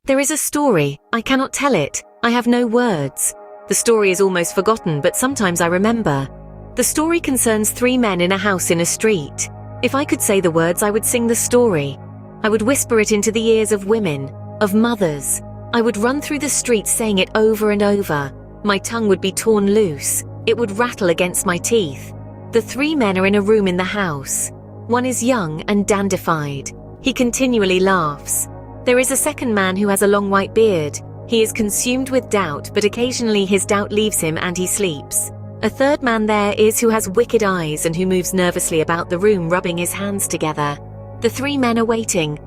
There is a story. I cannot tell it. I have no words. The story is almost forgotten, but sometimes I remember. The story concerns 3 men in a house in a street. If I could say the words, I would sing the story. I would whisper it into the ears of women, of mothers. I would run through the streets saying it over and over. My tongue would be torn loose. It would rattle against my teeth. The 3 men are in a room in the house. One is young and dandified. He continually laughs. There is a second man who has a long white beard. He is consumed with doubt, but occasionally his doubt leaves him and he sleeps. A third man there is who has wicked eyes and who moves nervously about the room, rubbing his hands together. The 3 men are waiting.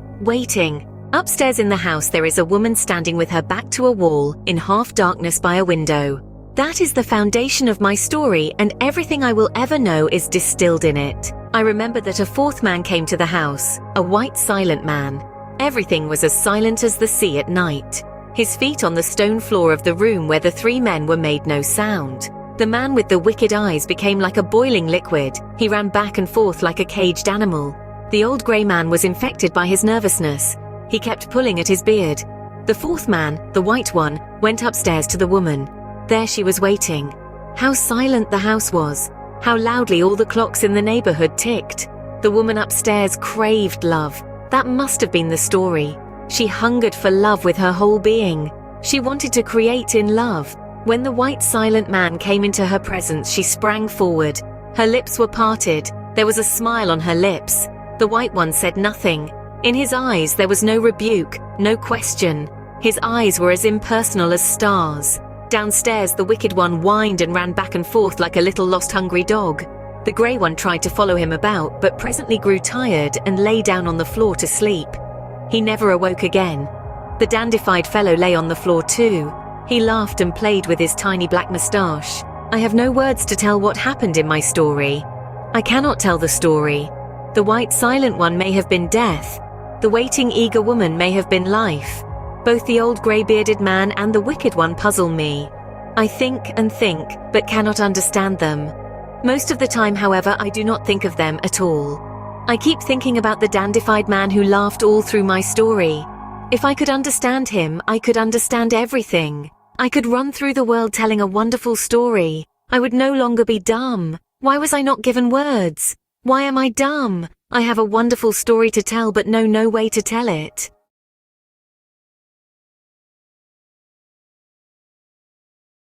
Upstairs in the house there is a woman standing with her back to a wall, in half darkness by a window. That is the foundation of my story, and everything I will ever know is distilled in it. I remember that a 4th man came to the house, a white silent man. Everything was as silent as the sea at night. His feet on the stone floor of the room where the 3 men were made no sound. The man with the wicked eyes became like a boiling liquid. He ran back and forth like a caged animal. The old grey man was infected by his nervousness. He kept pulling at his beard. The 4th man, the white one, went upstairs to the woman. There she was waiting. How silent the house was. How loudly all the clocks in the neighborhood ticked. The woman upstairs craved love. That must have been the story. She hungered for love with her whole being. She wanted to create in love. When the white silent man came into her presence, she sprang forward. Her lips were parted. There was a smile on her lips. The white one said nothing. In his eyes there was no rebuke, no question. His eyes were as impersonal as stars. Downstairs the wicked one whined and ran back and forth like a little lost hungry dog. The grey one tried to follow him about, but presently grew tired and lay down on the floor to sleep. He never awoke again. The dandified fellow lay on the floor too. He laughed and played with his tiny black moustache. I have no words to tell what happened in my story. I cannot tell the story. The white silent one may have been death. The waiting eager woman may have been life. Both the old grey-bearded man and the wicked one puzzle me. I think and think, but cannot understand them. Most of the time, however, I do not think of them at all. I keep thinking about the dandified man who laughed all through my story. If I could understand him, I could understand everything. I could run through the world telling a wonderful story. I would no longer be dumb. Why was I not given words? Why am I dumb? I have a wonderful story to tell, but know no way to tell it.